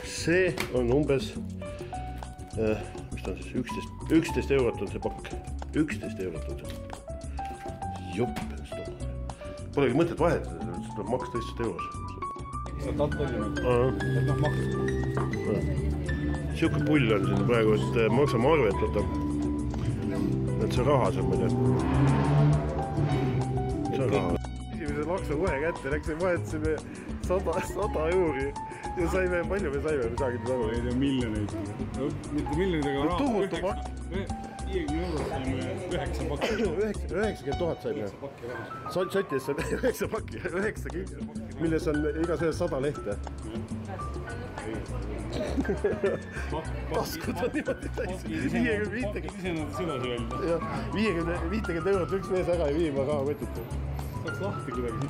See on umbes, mis ta on siis, 11 eurot on see pakk. 11 eurot on see. Jupp, polegi mõtet vahetada, see tuleb maksta 11 euros. Sa tattolime, et maksta. Siuke pull on siin praegu, et maksame arvet, et see raha seal, ma ei tea. See on raha. Esimese laksa kohe kätte, läksime vahetasime 100 euri ja saime, palju me saime, me saagi aru. Ei tea miljoneid. Mitte miljoneid, aga raha. Tohutu pakk. 50 eurot saime 9 pakki. 90 000 saime. Sotis on 9 pakki, 9, milles on iga selles 100 lehte. Taskud on niimoodi täis. 50 eurot üks mees ära ei vii, ma raha võtita. Saaks lahti kuidagi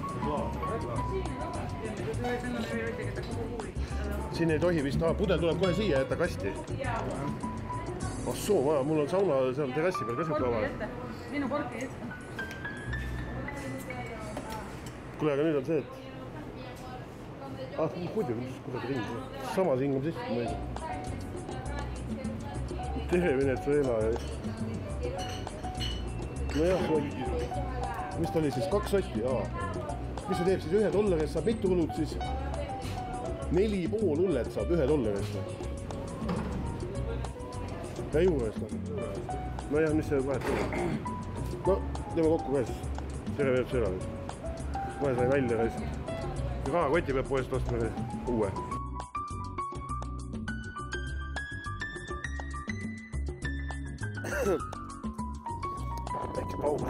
siin ei tohi vist, pudel tuleb kohe siia, jätta kasti. Assoo, vaja, mul on sauna seal terrassi peal ka siuke ava. Minu parki jätta. Kuule, aga nüüd on see, et muidugi, mis kuradi ring. Samas hingam sisse, ma ei tea. Tere Venezuela. No jah, mis ta oli siis? 2 sotti, Mis see teeb siis $1, saab mitu õlut siis? 4,5 õllet saab $1. Ja juurest. No jah, mis see vahet on? No, teeme kokku ka siis. Tere Venezuela. Kohe sai välja raisnud. Rahakoti peab poest ostma uue. Väike paus.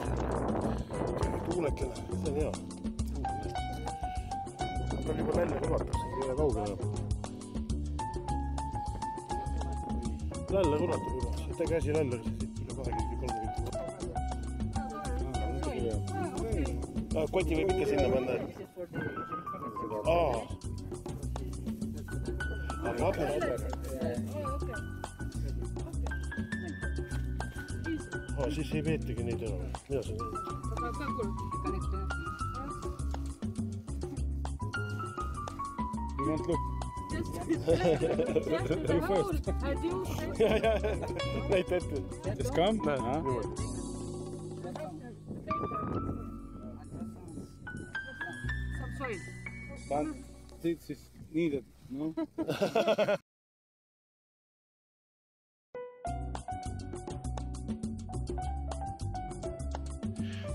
Tuulekene, see on hea. Ta on juba välja rulatakse, ei ole kaugele. Lälle rulatab juba, see käsi lälle siit üle 20-30. Koti võib ikka sinna panna. Siis ei peetagi neid ära. Mida see on? You won't look. You first. Näita ette. Just come. This is needed, no?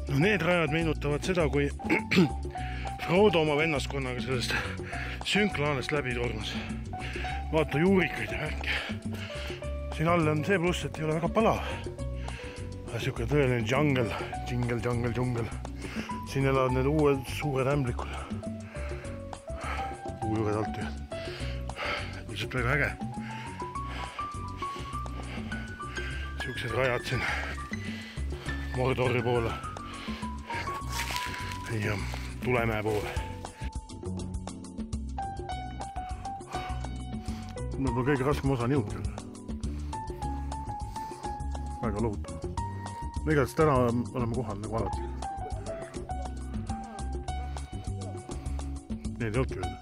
No need rajad meenutavad seda, kui Frodo oma vennaskonnaga sellest sünklaanest läbi tormas. Vaata juurikaid ja värki. Siin all on see pluss, et ei ole väga pala. Siuke tõeline džungel. Siin elavad need uued suured ämblikud. Juured alt ühe. Lihtsalt väga äge. Siuksed rajad siin Mordori poole ja Tulemäe poole. Mul pole kõige raskem osa niud küll. Väga lohutav. Igatahes täna oleme kohal nagu alati. Need ei olnudki veel.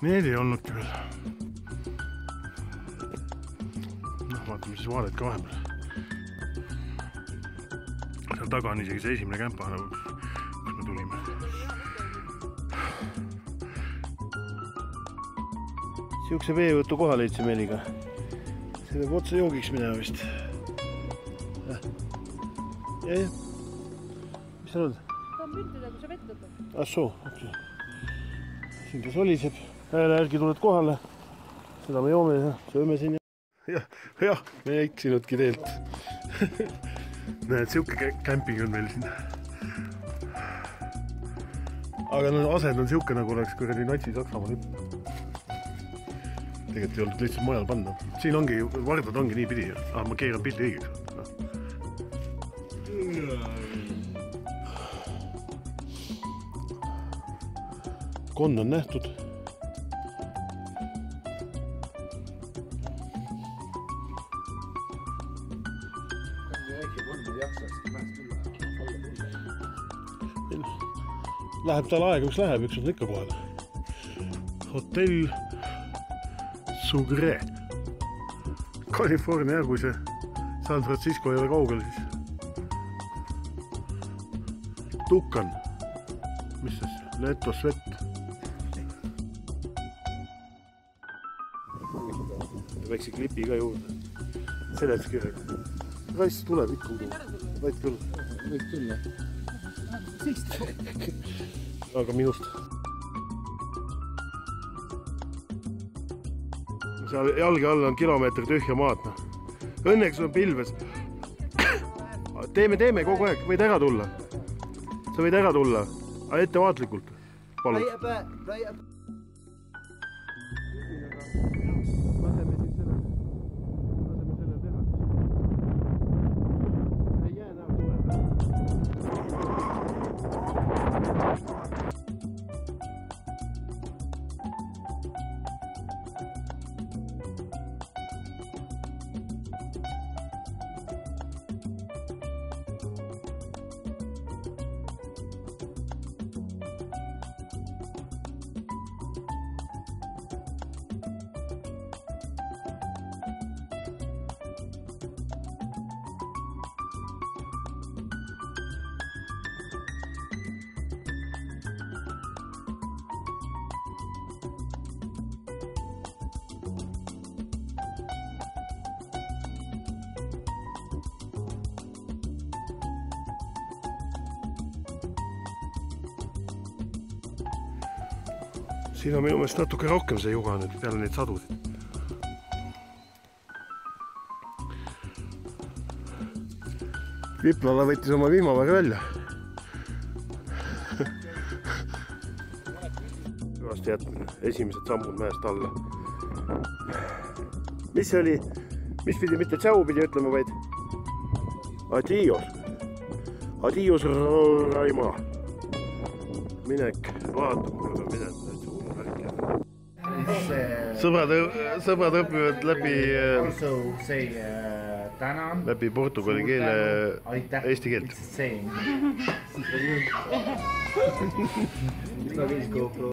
Need ei olnudki veel. Vaatame siis vaadet ka vahepeal. Seal taga on isegi see esimene kämpa, kus me tulime. Siukse veevõtu koha leidsin Meliga. See peab otsa joogiks minema vist. Ja. Mis seal on? Ta on püntida, kui sa vett võtad. Assoo, okei. Siin ta soliseb. Järgi tuled kohale. Seda me joome ja sööme siin. Jah, me ei eksinudki teelt. Näed, siuke kämping on meil siin. Aga ased on siuke, nagu oleks kuradi Natsi-Saksamaa lipp. Tegelikult ei olnud lihtsalt mujal panna. Siin ongi, vardad ongi nii pidi. Ma keeran pildi õigeks. Konn on nähtud. Läheb tal aega, üks läheb, üks on ikka kohal. hotell Sugre. California, kui see San Francisco ei ole kaugel, siis Tukan, mis siis, Letosvet. Väikse klipi ka juurde, seletuskirjaga. Rass tuleb ikka udu, vaid küll. Võid küll, Aga minust. Seal jalge all on kilomeetri tühja maad. Õnneks on pilves. Teeme kogu aeg, võid ära tulla. Sa võid ära tulla, aga ettevaatlikult. Palun. Siin on minu meelest natuke rohkem see juga nüüd peale neid sadusid. Viplala võttis oma vihmaväe välja. Hüvasti jätmine, esimesed sammud mäest alla. Mis see oli? Mis pidi mitte tšau pidi ütlema, vaid adios. Adios, Raima. Minek, vaatab, kui peab minema. Sõbrad õpivad läbi portugali keele eesti keelt.